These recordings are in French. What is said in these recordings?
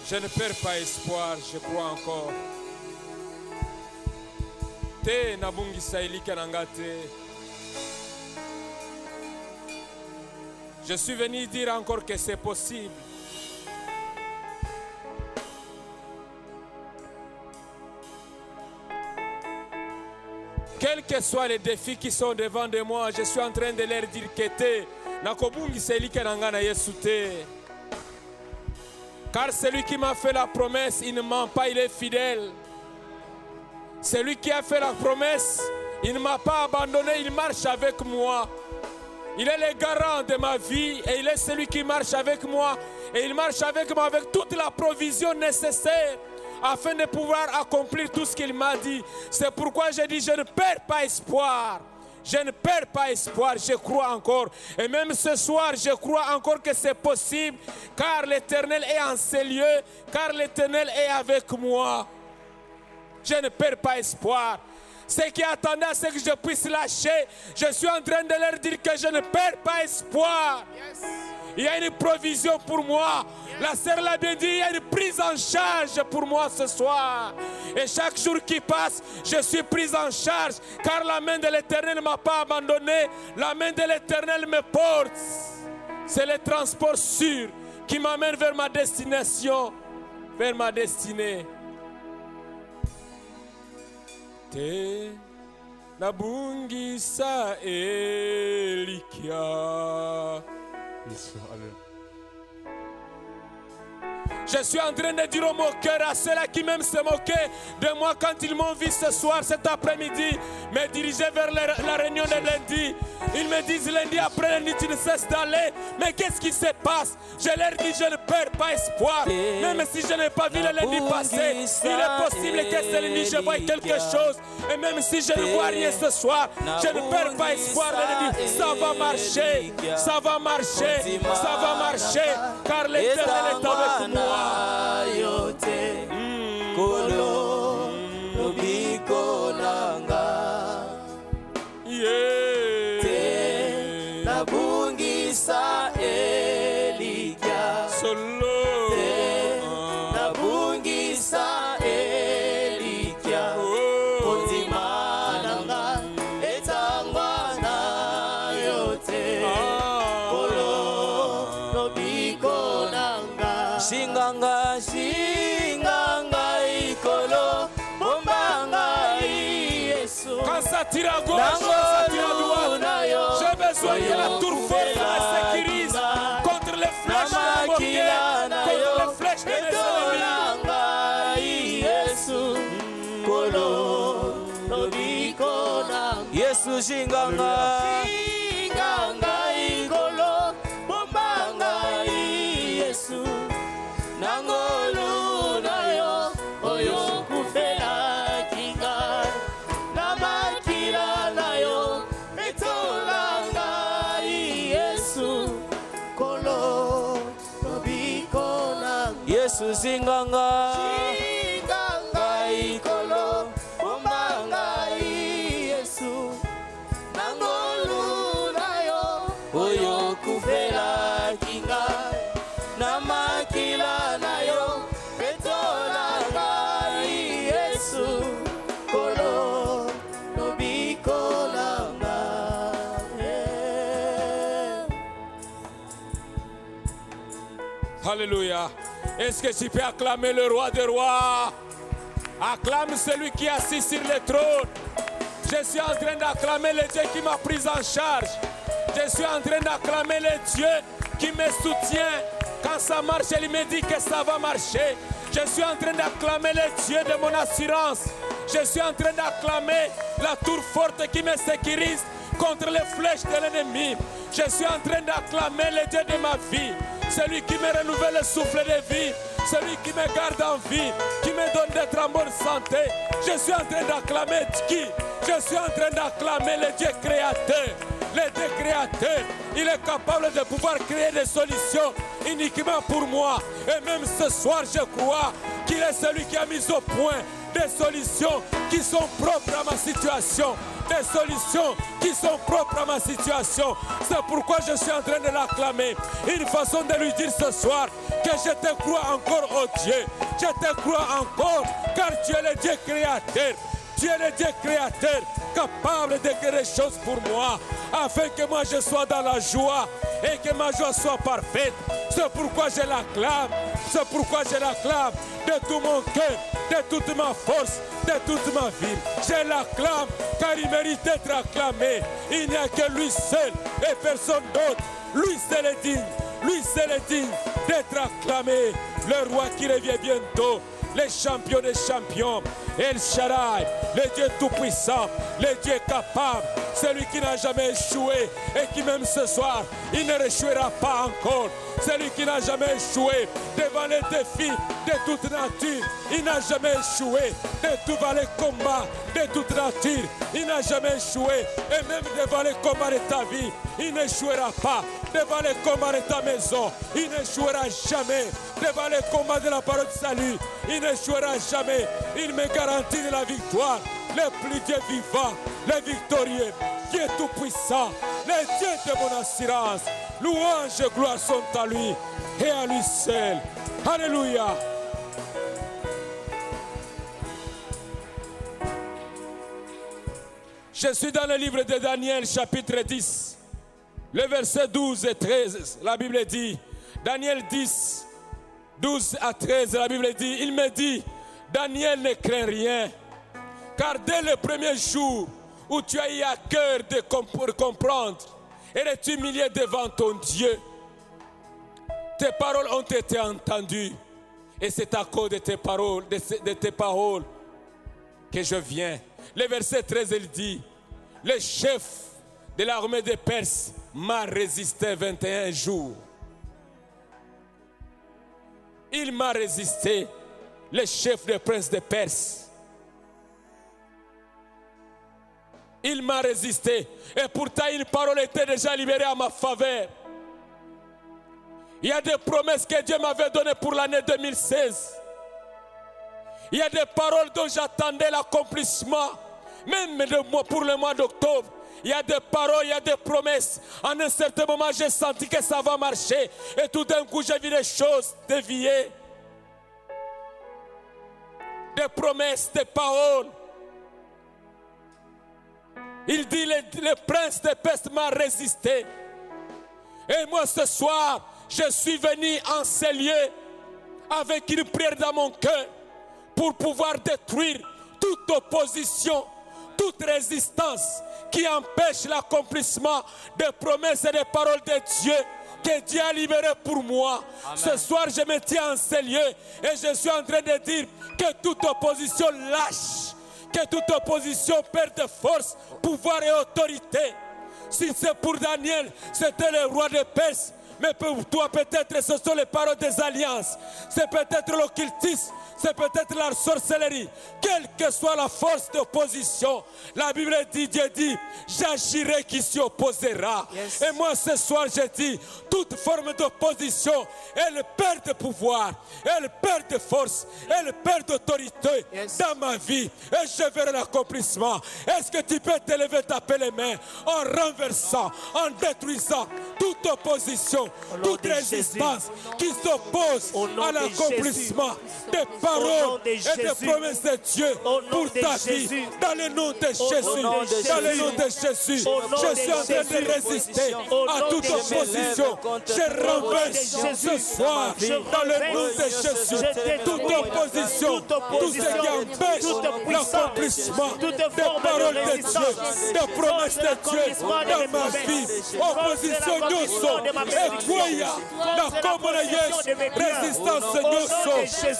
Je ne perds pas espoir, je crois encore. Te nabungisa ilika nangate. Je suis venu dire encore que c'est possible. Quels que soient les défis qui sont devant de moi, je suis en train de leur dire que te nakobungisa ilika nangana Yesu te. Car celui qui m'a fait la promesse, il ne ment pas, il est fidèle. Celui qui a fait la promesse, il ne m'a pas abandonné, il marche avec moi. Il est le garant de ma vie et il est celui qui marche avec moi. Et il marche avec moi avec toute la provision nécessaire afin de pouvoir accomplir tout ce qu'il m'a dit. C'est pourquoi je dis, je ne perds pas espoir. Je ne perds pas espoir, je crois encore. Et même ce soir, je crois encore que c'est possible. Car l'Éternel est en ces lieux. Car l'Éternel est avec moi. Je ne perds pas espoir. Ceux qui attendaient à ce que je puisse lâcher, je suis en train de leur dire que je ne perds pas espoir. Yes. Il y a une provision pour moi. Yes. La sœur l'a bien dit, il y a une prise en charge pour moi ce soir. Et chaque jour qui passe, je suis prise en charge. Car la main de l'Éternel ne m'a pas abandonné. La main de l'Éternel me porte. C'est le transport sûr qui m'amène vers ma destination. Vers ma destinée. Te nabungisa elikia. Je suis en train de dire au moqueur, à ceux-là qui même se moquaient de moi quand ils m'ont vu ce soir, cet après-midi, me diriger vers la réunion de lundi. Ils me disent lundi après lundi, tu ne cesses d'aller. Mais qu'est-ce qui se passe? Je leur dis, je ne perds pas espoir. Même si je n'ai pas vu le lundi passé, il est possible que ce lundi je voie quelque chose. Et même si je ne vois rien ce soir, je ne perds pas espoir. Je dis, ça va marcher, ça va marcher, ça va marcher. Car l'Éternel est avec moi. Nabungisa Elikia solo nabungisa Elikia Konzimananga etangwana yote kolo nobiko nanga shinganga shinganga ikolo bombanga Yesu Kansatira gauche, kansatira droite. J'ai besoin que la tour forte me sécurise contre les flèches de la moquette, contre les flèches de mes ennemis. Yesu shinganga shinganga ikolo bombanga Yesu nangolu nayo oyo kufela kinga namakila nayo etolanga Yesu kolo tobiko nanga Yesu shinganga shinganga ikolo bombanga Yesu nangolu nayo oyo kufela kinga namakila nayo petolanga Yesu kolo nobiko nanga Alléluia. Est-ce que tu peux acclamer le roi des rois? Acclame celui qui est assis sur le trône. Je suis en train d'acclamer le Dieu qui m'a pris en charge. Je suis en train d'acclamer le Dieu qui me soutient. Quand ça marche, il me dit que ça va marcher. Je suis en train d'acclamer le Dieu de mon assurance. Je suis en train d'acclamer la tour forte qui me sécurise contre les flèches de l'ennemi. Je suis en train d'acclamer le Dieu de ma vie. Celui qui me renouvelle le souffle de vie. Celui qui me garde en vie. Qui me donne d'être en bonne santé. Je suis en train d'acclamer qui? Je suis en train d'acclamer le Dieu créateur. Le Dieu créateur. Il est capable de pouvoir créer des solutions uniquement pour moi. Et même ce soir, je crois qu'il est celui qui a mis au point des solutions qui sont propres à ma situation. Des solutions qui sont propres à ma situation. C'est pourquoi je suis en train de l'acclamer. Une façon de lui dire ce soir que je te crois encore, oh Dieu. Je te crois encore, car tu es le Dieu créateur. Tu es le Dieu créateur, capable de créer des choses pour moi, afin que moi je sois dans la joie et que ma joie soit parfaite. C'est pourquoi je l'acclame. C'est pourquoi je l'acclame de tout mon cœur, de toute ma force, de toute ma vie. Je l'acclame car il mérite d'être acclamé. Il n'y a que lui seul et personne d'autre. Lui seul est digne. Lui seul est digne d'être acclamé. Le roi qui revient bientôt. Les champions des champions, El Shaddai, le Dieu tout-puissant, le Dieu capable, celui qui n'a jamais échoué et qui même ce soir, il ne réchouera pas encore. Celui qui n'a jamais échoué devant les défis de toute nature, il n'a jamais échoué devant les combats de toute nature, il n'a jamais échoué et même devant les combats de ta vie, il n'échouera pas. Devant les combats de ta maison, il n'échouera jamais. Devant les combats de la parole de salut, il n'échouera jamais. Il me garantit de la victoire. Le plus Dieu vivant, le victorieux, Dieu tout-puissant, le Dieu de mon assurance. Louange et gloire sont à lui et à lui seul. Alléluia. Je suis dans le livre de Daniel, chapitre 10. Le verset 12 et 13, la Bible dit, Daniel 10, 12 à 13, la Bible dit, il me dit, Daniel ne craint rien, car dès le premier jour où tu as eu à cœur de comprendre et de t'humilier devant ton Dieu, tes paroles ont été entendues, et c'est à cause de tes paroles, de tes paroles que je viens. Le verset 13, il dit, le chef de l'armée des Perses m'a résisté 21 jours. Il m'a résisté, le chef des princes des Perses. Il m'a résisté. Et pourtant, une parole était déjà libérée à ma faveur. Il y a des promesses que Dieu m'avait données pour l'année 2016. Il y a des paroles dont j'attendais l'accomplissement. Même pour le mois d'octobre. Il y a des paroles, il y a des promesses. En un certain moment, j'ai senti que ça va marcher. Et tout d'un coup, j'ai vu les choses dévier. Des promesses, des paroles. Il dit, le prince des Perses m'a résisté. Et moi, ce soir, je suis venu en ces lieux avec une prière dans mon cœur pour pouvoir détruire toute opposition, toute résistance qui empêche l'accomplissement des promesses et des paroles de Dieu que Dieu a libérées pour moi. Amen. Ce soir, je me tiens en ces lieux et je suis en train de dire que toute opposition lâche, que toute opposition perd de force, pouvoir et autorité. Si c'est pour Daniel, c'était le roi de Perse. Mais pour toi, peut-être, ce sont les paroles des alliances. C'est peut-être l'occultisme. C'est peut-être la sorcellerie. Quelle que soit la force d'opposition, la Bible dit, Dieu dit, j'agirai qui s'y opposera. Yes. Et moi, ce soir, je dis, toute forme d'opposition, elle perd de pouvoir, elle perd de force, elle perd d'autorité dans ma vie. Et je verrai l'accomplissement. Est-ce que tu peux te lever, taper les mains en renversant, en détruisant toute opposition, toute résistance qui s'oppose à l'accomplissement des paroles et des promesses de Dieu pour ta vie. Dans le nom de Jésus, dans le nom de Jésus, je suis en train de résister à toute opposition. Je renverse ce soir, dans le nom de Jésus, toute opposition, tout ce qui empêche l'accomplissement des paroles de Dieu, des promesses de Dieu dans ma vie. Opposition nous Ekwaya, na komona Yesu, résistance nous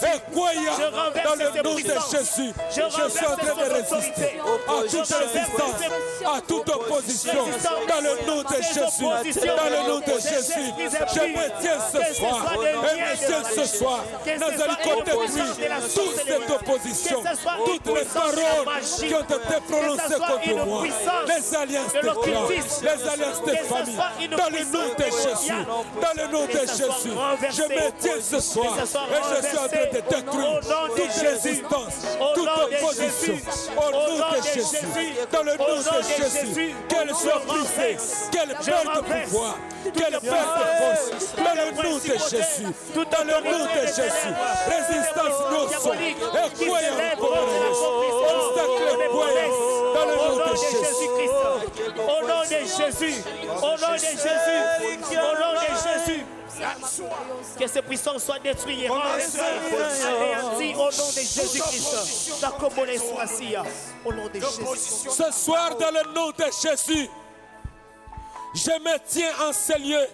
Ekwaya, dans le nom de Jésus, je suis en train de résister à toute résistance, à toute opposition, dans le nom de Jésus, dans le nom de Jésus, je me tiens ce soir, et me tiens ce soir, nous allons détruire toute cette opposition, toutes les paroles qui ont été prononcées contre moi, les alliances de clans, les alliances de famille, dans le nom de Jésus, Dans le nom de Jésus, je me tiens ce soir et je suis en train de détruire toute résistance, toute opposition. Au nom de Jésus, dans le nom de Jésus, qu'elle soit brisée, qu'elle perde de pouvoir, qu'elle perde de force. Dans le nom de Jésus, dans le nom de Jésus, résistance nous sommes et croyons obstacle croyons dans le nom de Jésus. Au nom de Jésus, au nom de Jésus, au nom de Jésus. Que ces puissances soient détruites. Au nom de Jésus-Christ. Au nom de Jésus. Ce soir, dans le nom de Jésus, je me tiens en ces lieux.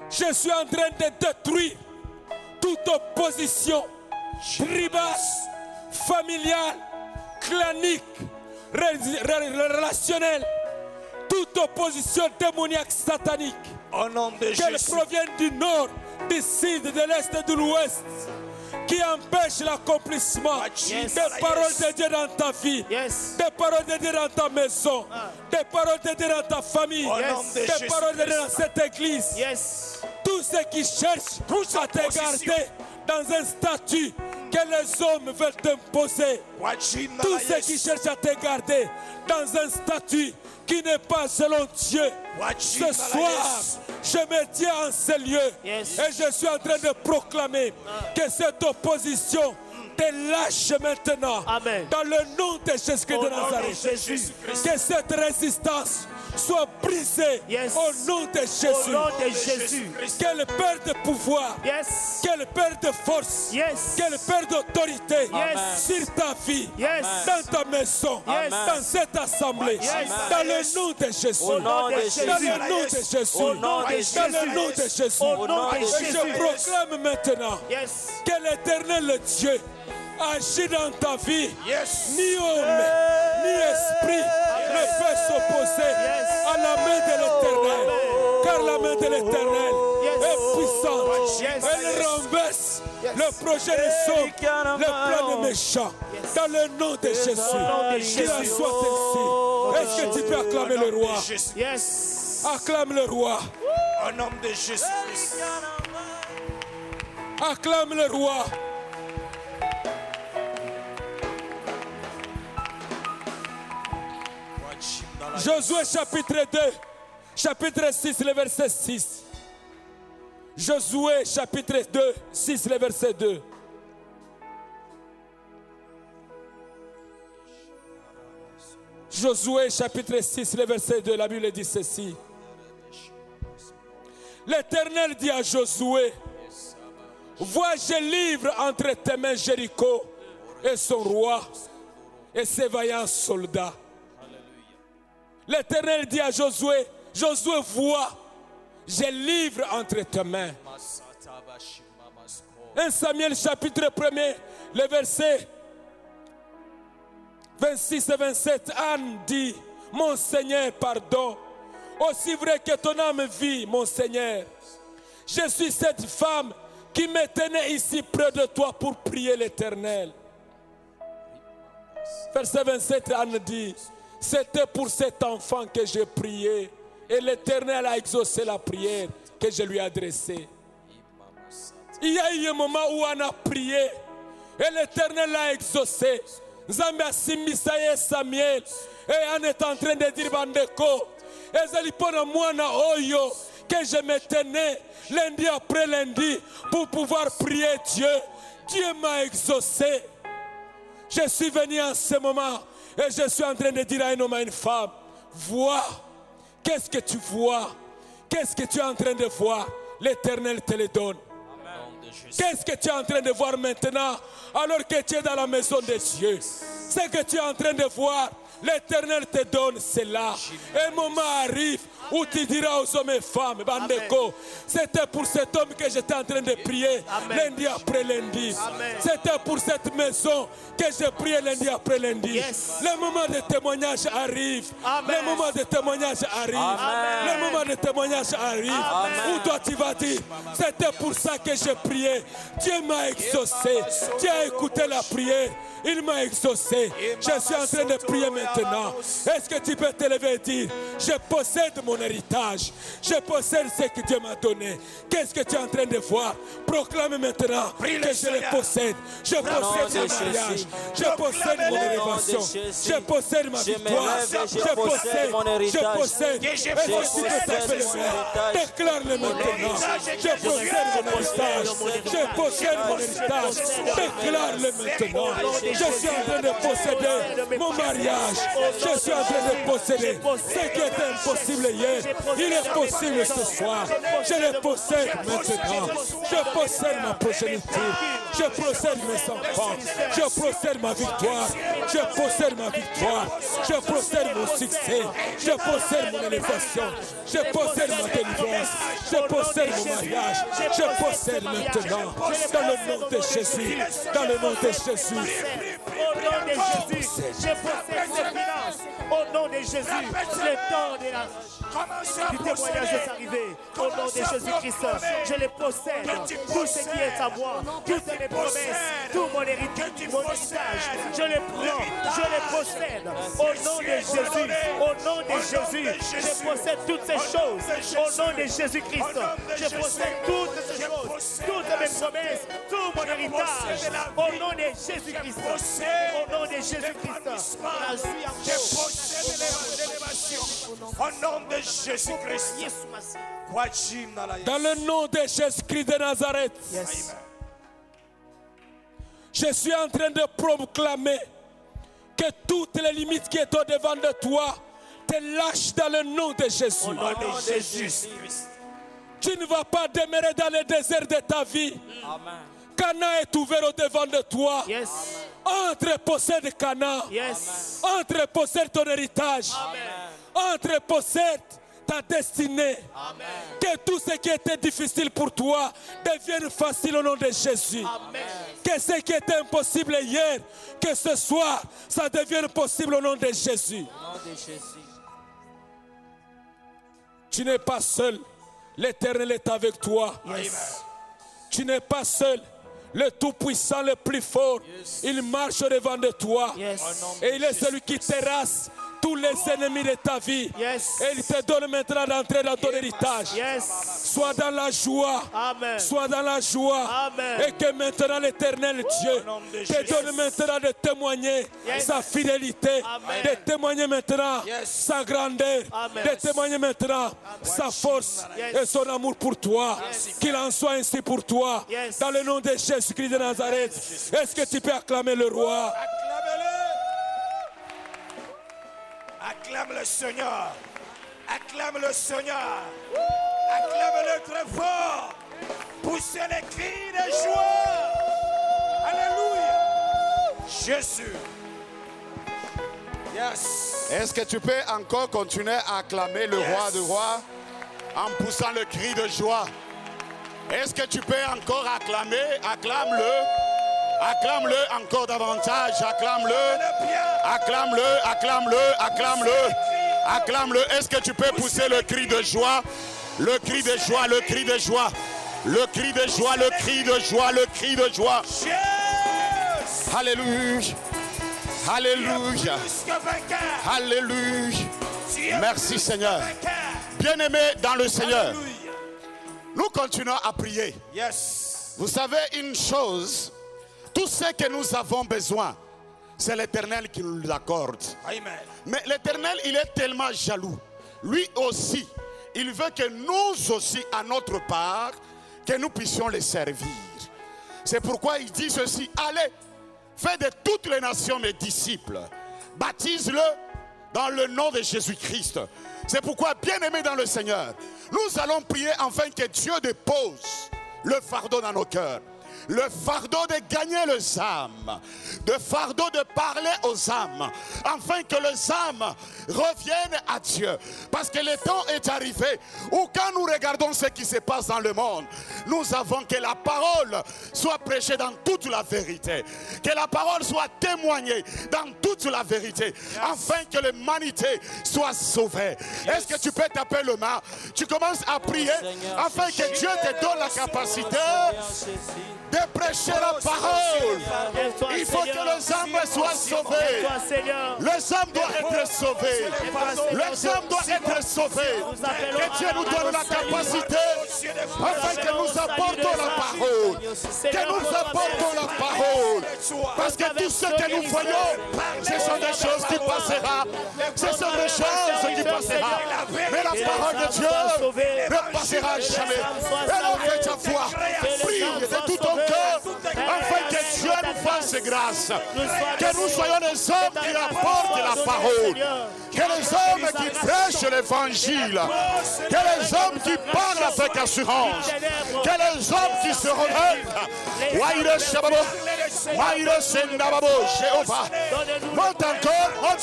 Je suis en train de détruire toute opposition tribale, familiale, clanique, relationnelle, toute opposition démoniaque satanique. Au nom de Jésus. Qu'elle provienne du nord, du sud, de l'est et de l'ouest, qui empêche l'accomplissement des paroles de Dieu dans ta vie, des paroles de Dieu dans ta maison, des paroles de Dieu dans ta famille, des paroles de Dieu dans cette église. Tous ceux qui cherchent à te garder dans un statut que les hommes veulent t'imposer, tous ceux qui cherchent à te garder dans un statut qui n'est pas selon Dieu, ce soir, je me tiens en ces lieux et je suis en train de proclamer que cette opposition te lâche maintenant. Amen. Dans le nom de Jésus-Christ de Nazareth. Que cette résistance soit brisée au nom de Jésus. Au nom de Jésus. Qu'elle perde pouvoir, qu'elle perde force, qu'elle perde autorité sur ta vie, dans ta maison, dans cette assemblée, dans le nom de Jésus. Au nom de Jésus. Dans le nom de Jésus. Au nom de Jésus. Dans le nom de Jésus. Au nom de Et Jésus. je proclame maintenant que l'Éternel Dieu agit dans ta vie. Ni homme, ni esprit ne peut s'opposer à la main de l'Éternel. Car la main de l'Éternel est puissante. Elle renverse le projet des hommes, le plan des méchants. Dans le nom de Jésus, qu'il en soit ainsi. Est-ce que tu peux acclamer le roi? Acclame le roi. Au nom de Jésus. Acclame le roi. Josué chapitre 2, chapitre 6, le verset 6. Josué chapitre 2, 6, le verset 2. Josué chapitre 6, le verset 2, la Bible dit ceci. L'Éternel dit à Josué, vois, je livre entre tes mains Jéricho et son roi et ses vaillants soldats. L'Éternel dit à Josué, Josué, vois, je livre entre tes mains. 1 Samuel chapitre 1er, le verset 26 et 27, Anne dit, mon Seigneur, pardon. Aussi vrai que ton âme vit, mon Seigneur. Je suis cette femme qui me tenait ici près de toi pour prier l'Éternel. Verset 27, Anne dit, c'était pour cet enfant que j'ai prié et l'Éternel a exaucé la prière que je lui ai adressée. Il y a eu un moment où Anne a prié et l'Éternel l'a exaucé. Nzambe asimbisaye Samuel et Anne est en train de dire bandeko ezali pona mwana oyo que je me tenais lundi après lundi pour pouvoir prier Dieu. Dieu m'a exaucé. Je suis venu en ce moment et je suis en train de dire à un homme et à une femme, vois, qu'est-ce que tu vois? Qu'est-ce que tu es en train de voir? L'Éternel te le donne. Qu'est-ce que tu es en train de voir maintenant alors que tu es dans la maison de Dieu? Ce que tu es en train de voir, l'Éternel te donne cela. Un moment arrive où tu diras aux hommes et femmes, bandeko, c'était pour cet homme que j'étais en train de prier lundi après lundi. C'était pour cette maison que j'ai prié lundi après lundi. Le moment de témoignage arrive. Le moment de témoignage arrive. Le moment de témoignage arrive. Où toi tu vas dire, c'était pour ça que j'ai prié. Dieu m'a exaucé. Dieu a écouté la prière. Il m'a exaucé. posséder. Je suis en train de prier maintenant. Est-ce que tu peux te lever et dire, je possède mon héritage. Je possède ce que Dieu m'a donné. Qu'est-ce que tu es en train de voir? Proclame maintenant que je le possède. Je possède mon mariage. Je possède mon élévation. Je possède ma victoire. Je possède mon héritage. Est-ce que tu peux t'appeler le maire? Déclare-le maintenant. Je possède mon héritage. Je possède mon héritage. Déclare-le maintenant. Je suis en train de posséder mon mariage. Je suis en train de posséder ce qui était impossible hier. Il est possible ce soir. Je le possède maintenant. Je possède ma progéniture. Je possède mes enfants. Je possède ma victoire. Je possède ma victoire. Je possède mon succès. Je possède mon élévation. Je possède ma délivrance. Je possède mon mariage. Je possède maintenant. Dans le nom de Jésus. Dans le nom de Jésus. Au nom de Jésus, je possède ces finances. Au nom de Jésus, le temps du témoignage est arrivé. Au nom de Jésus-Christ, je les possède. Tout ce qui est à moi, toutes mes promesses, tout mon héritage, je les prends, je les possède. Au nom de Jésus, au nom de Jésus, je possède toutes ces choses. Au nom de Jésus-Christ, je possède toutes ces choses, toutes mes promesses, tout mon héritage. Au nom de Jésus-Christ, au nom de Jésus-Christ, au nom de Jésus-Christ. Dans le nom de Jésus-Christ de Nazareth. Je suis en train de proclamer que toutes les limites qui sont au-devant de toi te lâchent dans le nom de Jésus. Au nom de Jésus. Tu ne vas pas demeurer dans le désert de ta vie. Amen. Cana est ouvert au-devant de toi. Yes. Entre, possède Cana. Yes. Entre, possède ton héritage. Amen. Entre, possède ta destinée. Amen. Que tout ce qui était difficile pour toi devienne facile au nom de Jésus. Amen. Que ce qui était impossible hier, que ce soir, ça devienne possible au nom de Jésus. Au nom de Jésus. Tu n'es pas seul. L'Éternel est avec toi. Yes. Tu n'es pas seul. Le Tout-Puissant, le plus fort, il marche devant de toi. Yes. Et il est celui qui terrasse tous les ennemis de ta vie. Yes. Et il te donne maintenant d'entrer dans ton héritage. Yes. Sois dans la joie. Amen. Sois dans la joie. Amen. Et que maintenant l'Éternel Dieu te donne maintenant de témoigner sa fidélité. Amen. De témoigner maintenant sa grandeur. Amen. De témoigner maintenant sa force et son amour pour toi. Qu'il en soit ainsi pour toi. Yes. Dans le nom de Jésus-Christ de Nazareth. Est-ce que tu peux acclamer le roi? Acclame le Seigneur. Acclame le Seigneur. Acclame-le très fort. Poussez les cris de joie. Alléluia. Jésus. Yes. Est-ce que tu peux encore continuer à acclamer le roi de rois en poussant le cri de joie? Est-ce que tu peux encore acclamer? Acclame-le. Acclame-le encore davantage. Acclame-le. Acclame-le. Acclame-le. Acclame-le. Acclame-le. Est-ce que tu peux pousser le cri de joie? Le cri de joie. Le cri de joie. Le cri de joie. Le cri de joie. Le cri de joie. Alléluia. Alléluia. Alléluia. Merci Seigneur. Bien-aimés dans le Seigneur, nous continuons à prier. Yes. Vous savez une chose, tout ce que nous avons besoin, c'est l'Éternel qui nous l'accorde. Amen. Mais l'Éternel, il est tellement jaloux. Lui aussi, il veut que nous aussi, à notre part, que nous puissions les servir. C'est pourquoi il dit ceci: allez, faites de toutes les nations mes disciples. Baptise-le dans le nom de Jésus-Christ. C'est pourquoi, bien-aimés dans le Seigneur, nous allons prier afin que Dieu dépose le fardeau dans nos cœurs. Le fardeau de gagner les âmes, le fardeau de parler aux âmes, afin que les âmes reviennent à Dieu. Parce que le temps est arrivé où quand nous regardons ce qui se passe dans le monde, nous avons que la parole soit prêchée dans toute la vérité, que la parole soit témoignée dans toute la vérité, afin que l'humanité soit sauvée. Est-ce que tu peux taper le main? Tu commences à prier afin que Dieu te donne la capacité de prêcher la parole. Il faut que les âmes soient sauvées. Les âmes doivent être sauvées. Les âmes doivent être sauvées. Que Dieu nous donne la capacité afin que nous apportons la parole. Que nous apportons la parole. Parce que tout ce que nous voyons, ce sont des choses qui passeront. Ce sont des choses qui passeront. Mais la parole de Dieu ne passera jamais. Alors fais ta foi. Prie de tout ton cœur afin que Dieu nous fasse grâce. Que nous soyons les hommes qui apportent la parole. Que les hommes qui prêchent l'évangile. Que les hommes qui parlent avec assurance. Que les hommes qui se relèvent. Monte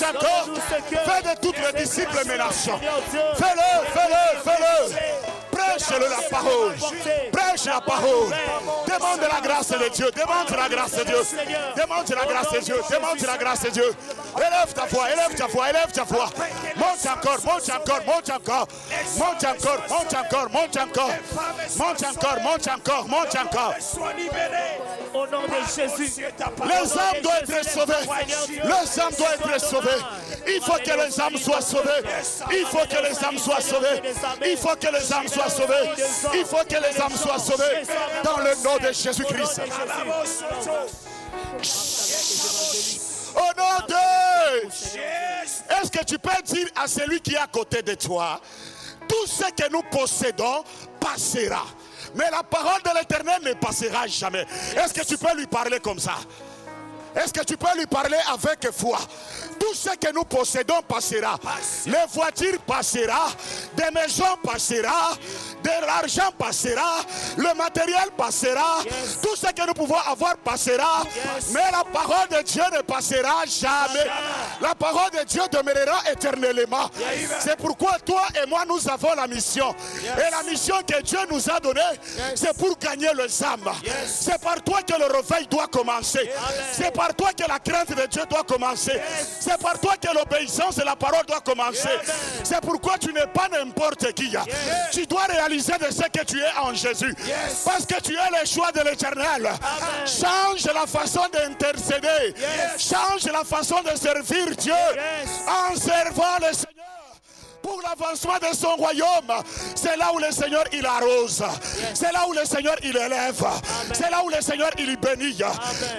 encore. Fais de toutes les disciples menaçants. Fais-le. Prêche-le la parole. Prêche la parole. Demande la grâce de Dieu. Demande la grâce de Dieu. Demande la grâce de Dieu. Demande la grâce de Dieu. Élève ta voix. Monte encore. Au nom de Jésus. Les âmes doivent être sauvées. Les âmes doivent être sauvées. Il faut que les âmes soient sauvées. Il faut que les âmes soient sauvées. Il faut que les âmes soient sauvées. Il faut que les âmes soient sauvées. Dans le nom de Jésus-Christ. Au nom de... Est-ce que tu peux dire à celui qui est à côté de toi, tout ce que nous possédons passera. Mais la parole de l'Éternel ne passera jamais. Est-ce que tu peux lui parler comme ça? Est-ce que tu peux lui parler avec foi? Tout ce que nous possédons passera. Les voitures passera, des maisons passera, de l'argent passera, le matériel passera, tout ce que nous pouvons avoir passera, mais la parole de Dieu ne passera jamais. La parole de Dieu demeurera éternellement. C'est pourquoi toi et moi nous avons la mission. Et la mission que Dieu nous a donnée, c'est pour gagner les âmes. C'est par toi que le réveil doit commencer. C'est par toi que la crainte de Dieu doit commencer. C'est par toi que l'obéissance et la parole doit commencer. C'est pourquoi tu n'es pas n'importe qui. Tu dois réaliser de ce que tu es en Jésus. Parce que tu es le choix de l'Éternel. Change la façon d'intercéder. Change la façon de servir Dieu en servant le Seigneur. Pour l'avancement de son royaume, c'est là où le Seigneur il arrose, c'est là où le Seigneur il élève, c'est là où le Seigneur il bénit.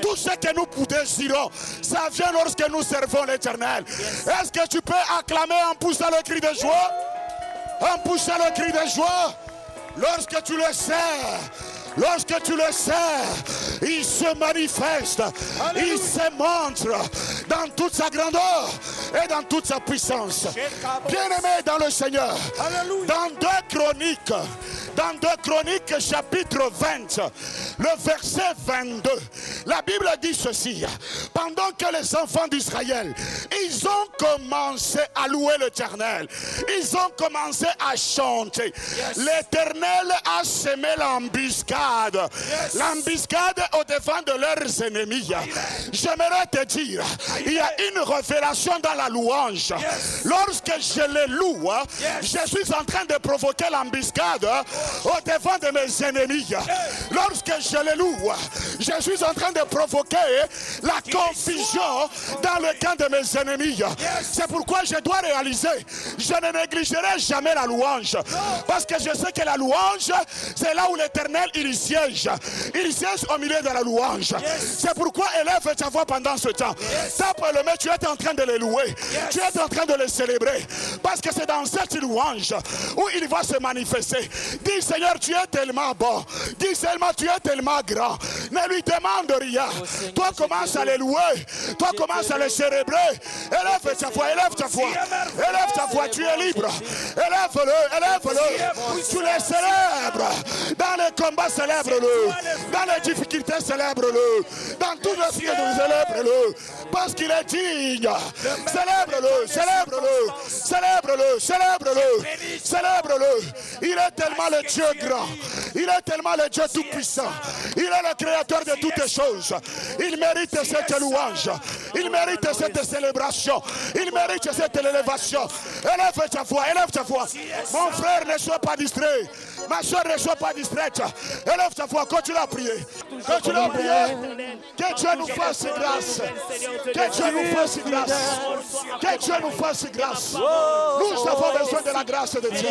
Tout ce que nous désirons, ça vient lorsque nous servons l'Éternel. Est-ce que tu peux acclamer en poussant le cri de joie? En poussant le cri de joie, lorsque tu le sais. Lorsque tu le sais, il se manifeste, il se montre dans toute sa grandeur et dans toute sa puissance. Bien-aimé dans le Seigneur, dans 2 Chroniques chapitre 20, le verset 22, la Bible dit ceci: pendant que les enfants d'Israël, ils ont commencé à louer l'Éternel, ils ont commencé à chanter, l'Éternel a semé l'embuscade. L'embuscade au devant de leurs ennemis. J'aimerais te dire, il y a une révélation dans la louange. Lorsque je les loue, je suis en train de provoquer l'embuscade au devant de mes ennemis. Lorsque je les loue, je suis en train de provoquer la confusion dans le camp de mes ennemis. C'est pourquoi je dois réaliser, je ne négligerai jamais la louange. Parce que je sais que la louange, c'est là où l'Éternel il siège. Il siège au milieu de la louange. C'est pourquoi élève ta voix pendant ce temps. Tape le main, tu es en train de les louer. Tu es en train de les célébrer. Parce que c'est dans cette louange où il va se manifester. Dis Seigneur, tu es tellement bon. Dis seulement, tu es tellement grand. Ne lui demande rien. Toi commence à les louer. Toi commence à les célébrer. Élève ta voix, élève ta voix. Élève ta voix, tu es libre. Élève-le, élève-le. Tu les célèbres. Dans les combats, célèbre-le. Dans les difficultés, célèbre-le. Dans tout le ciel, célèbre-le. Parce qu'il est digne. Célèbre-le, célèbre-le, célèbre-le, célèbre-le, célèbre-le. Il est tellement le Dieu grand. Il est tellement le Dieu tout-puissant. Il est le créateur de toutes choses. Il mérite cette louange. Il mérite cette célébration. Il mérite cette élévation. Élève ta voix, élève ta voix. Mon frère, ne sois pas distrait. Ma soeur, ne sois pas distraite. Élève ta voix, continue à prier. Continue à prier. Que Dieu nous fasse grâce. Que Dieu nous fasse grâce. Que Dieu nous fasse grâce. Nous avons besoin de la grâce de Dieu.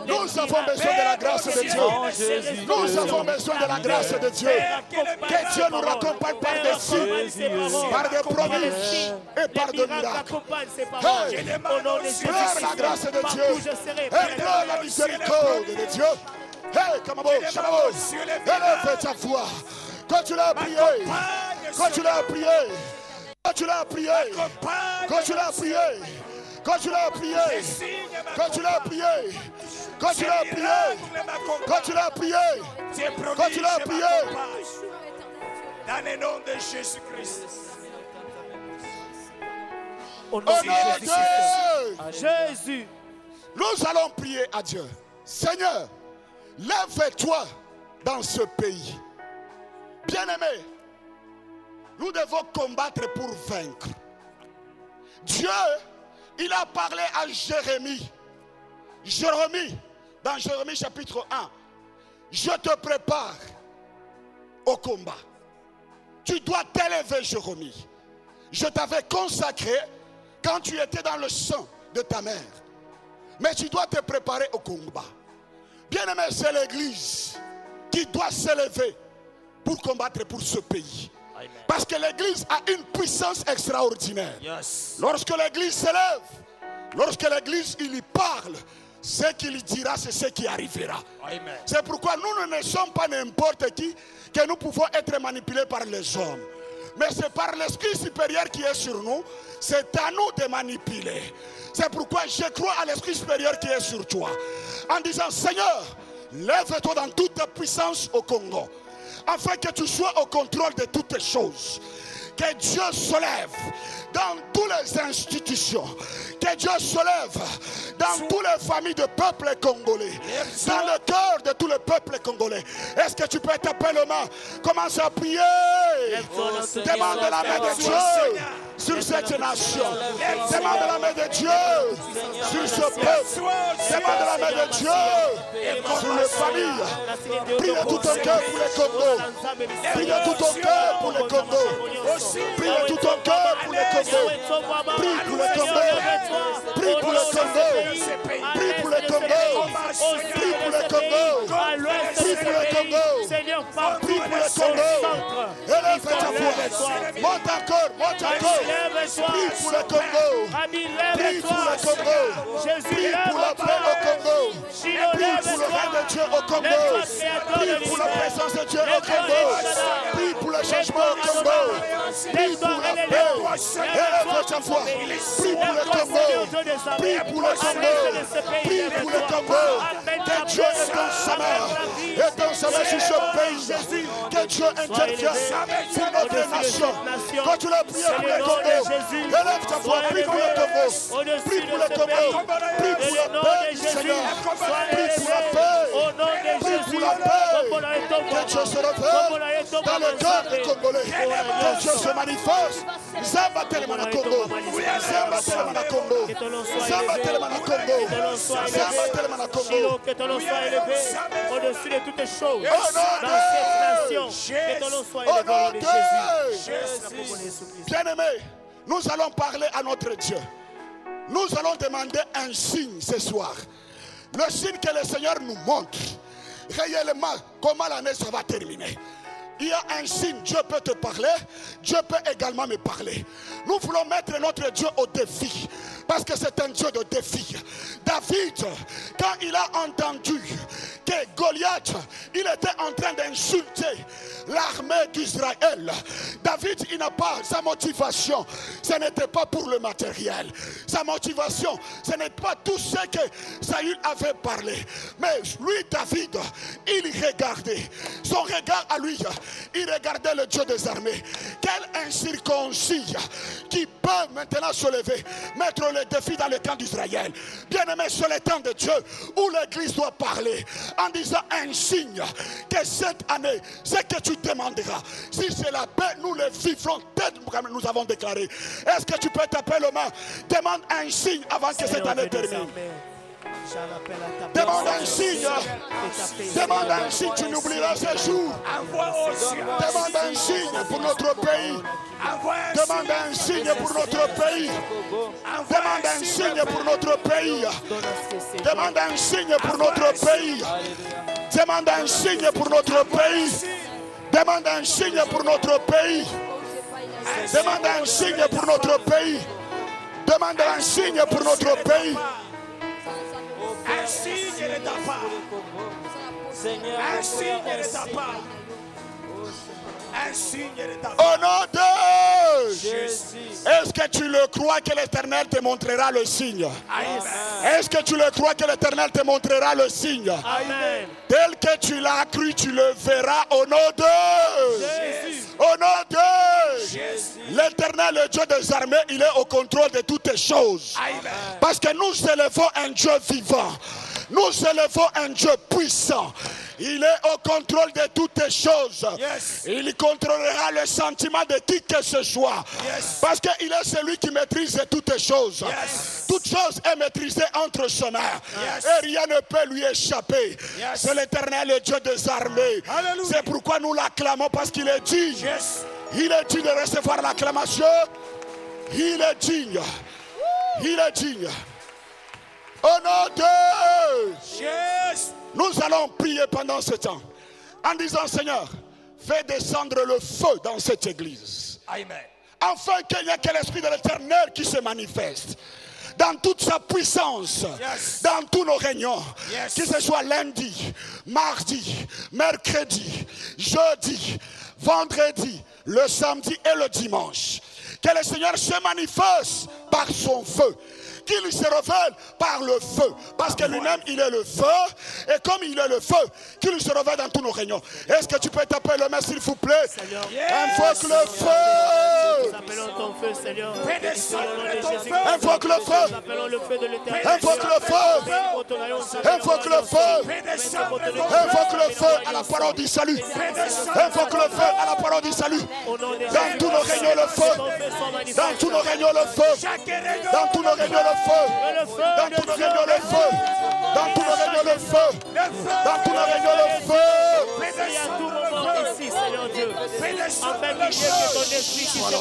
Nous avons besoin de la grâce de Dieu. Nous avons besoin de la grâce de Dieu. Que Dieu nous raccompagne par-dessus, par des promesses et par des miracles. Hey, pleure la grâce de Dieu. Et pleure la miséricorde de Dieu. Hey, Kamabo, Shamabo, élève ta voix. Continue à prier. Continue à prier. Continue à prier. Continue à prier. Continue à prier. Continue à prier. Continue à prier. Continue à prier. Continue à prier. Dans le nom de Jésus-Christ. Au nom de Jésus. Nous allons prier à Dieu. Seigneur, lève-toi dans ce pays. Bien-aimés, nous devons combattre pour vaincre. Dieu, il a parlé à Jérémie. Jérémie, dans Jérémie chapitre 1, je te prépare au combat. Tu dois t'élever, Jérémie. Je t'avais consacré quand tu étais dans le sang de ta mère. Mais tu dois te préparer au combat. Bien-aimé, c'est l'Église qui doit s'élever pour combattre pour ce pays. Amen. Parce que l'Église a une puissance extraordinaire. Yes. Lorsque l'Église s'élève, lorsque l'Église il y parle, ce qu'il dira, c'est ce qui arrivera. C'est pourquoi nous ne sommes pas n'importe qui, que nous pouvons être manipulés par les hommes. Mais c'est par l'Esprit supérieur qui est sur nous, c'est à nous de manipuler. C'est pourquoi je crois à l'Esprit supérieur qui est sur toi. En disant, Seigneur, lève-toi dans toute ta puissance au Congo, afin que tu sois au contrôle de toutes choses. Que Dieu se lève dans toutes les institutions. Que Dieu se lève dans toutes les familles de peuple congolais. Dans le cœur de tout le peuple congolais. Est-ce que tu peux taper le main? Commence à prier. Demande la main de Dieu sur cette nation. Demande la main de Dieu sur ce peuple. Demande la main de Dieu sur les familles. Prie de tout ton cœur pour le Congo. Prie de tout ton cœur pour le Congo. Prie de tout ton cœur pour le Congo. Prie pour le Congo. Prie pour le Congo. Prie pour le Congo. Prie pour le Congo. Prie pour le Congo. Prie pour le Congo. Élève ta voix. Monte encore, monte encore. Prie pour le Congo. Prie pour le Congo. Prie pour la paix au Congo. Prie pour le règne de Dieu au Congo. Prie pour la présence de Dieu au Congo. Prie pour le changement au Congo. Prie pour la paix. Élève ta voix. Prie pour le Congo. Prie pour le Congo. Prie pour le Congo. Que Dieu est dans sa main. Et dans sa main sur ce pays. Que Dieu intervienne pour notre nation. Quand tu l'as prié pour le Congo, élève ta voix. Prie pour le Congo. Prie pour le Congo. Prie pour la paix du Seigneur. Prie pour la paix. Prie pour la paix. Que Dieu se révèle dans le cœur des Congolais. Que Dieu se manifeste. Zamba telemana Congo. Zamba telemana Congo. Zamba telemana Congo. Zamba telemana Congo. Que ton nom soit élevé au-dessus de toutes choses dans cette nation. Que ton nom soit élevé au nom de Jésus. Bien-aimés, nous allons parler à notre Dieu. Nous allons demander un signe ce soir. Le signe que le Seigneur nous montre. Réellement, comment l'année ça va terminer. Il y a un signe, Dieu peut te parler, Dieu peut également me parler. Nous voulons mettre notre Dieu au défi, parce que c'est un Dieu de défi. David, quand il a entendu que Goliath, il était en train d'insulter l'armée d'Israël, David, il n'a pas sa motivation, ce n'était pas pour le matériel. Sa motivation, ce n'est pas tout ce que Saül avait parlé. Mais lui, David, il regardait. Son regard à lui, il regardait le Dieu des armées. Quel incirconcis qui peut maintenant se lever, mettre le défi dans le camp d'Israël. Bien-aimé, c'est le temps de Dieu où l'Église doit parler en disant un signe que cette année, ce que tu demanderas, si c'est la paix, nous le vivrons tel que nous avons déclaré. Est-ce que tu peux taper le main? Demande un signe avant que cette année termine. Demande un signe. Demande un signe, tu n'oublieras ce jour. Demande un signe pour notre pays. Demande un signe pour notre pays. Demande un signe pour notre pays. Demande un signe pour notre pays. Demande un signe pour notre pays. Demande un signe pour notre pays. Demande un signe pour notre pays. Demande un signe pour notre pays. Un signe de ta part. Un signe de ta part. Un signe de ta part. Au nom de Jésus. Est-ce que tu le crois que l'Éternel te montrera le signe? Est-ce que tu le crois que l'Éternel te montrera le signe? Amen. Tel que tu l'as cru, tu le verras au nom de Jésus. Au nom de Jésus. L'Éternel, le Dieu des armées, il est au contrôle de toutes les choses. Amen. Parce que nous élevons un Dieu vivant. Nous élevons un Dieu puissant. Il est au contrôle de toutes les choses. Yes. Il contrôlera le sentiment de qui que ce soit. Yes. Parce qu'il est celui qui maîtrise toutes les choses. Yes. Toute chose est maîtrisée entre ses mains. Yes. Et rien ne peut lui échapper. Yes. C'est l'Éternel, le Dieu des armées. Alléluia. C'est pourquoi nous l'acclamons, parce qu'il est digne. Yes. Il est digne de recevoir l'acclamation. Il est digne. Il est digne. Au nom de Yes. nous allons prier pendant ce temps en disant: Seigneur, fais descendre le feu dans cette église. Amen. Afin qu'il n'y ait que l'Esprit de l'Éternel qui se manifeste dans toute sa puissance, Yes. dans tous nos réunions, Yes. que ce soit lundi, mardi, mercredi, jeudi, vendredi, le samedi et le dimanche. Que le Seigneur se manifeste par son feu, qu'il se révèle par le feu, parce que lui-même il est le feu, et comme il est le feu, qu'il se révèle dans tous nos réunions. Est-ce que tu peux taper le main, s'il vous plaît? Seigneur. Invoque le Nous feu. appelons ton feu, Seigneur. Fais descendre ton feu. Invoque le Nous feu. appelons le feu de l'Éternel. Invoque le feu. Invoque le feu. Fais descendre ton feu. Invoque le feu à la parole du salut. Invoque le feu à la parole du salut. Dans tous nos réunions le feu. Dans tous nos réunions le feu. Chaque réunion. Dans tous nos réunions le feu. Dans tous nos réunions le feu. Dans tous nos réunions le feu. Dans tous nos réunions le feu. Prie à tout moment ici, Seigneur Dieu. Afin qu'il y ait que ton esprit qui se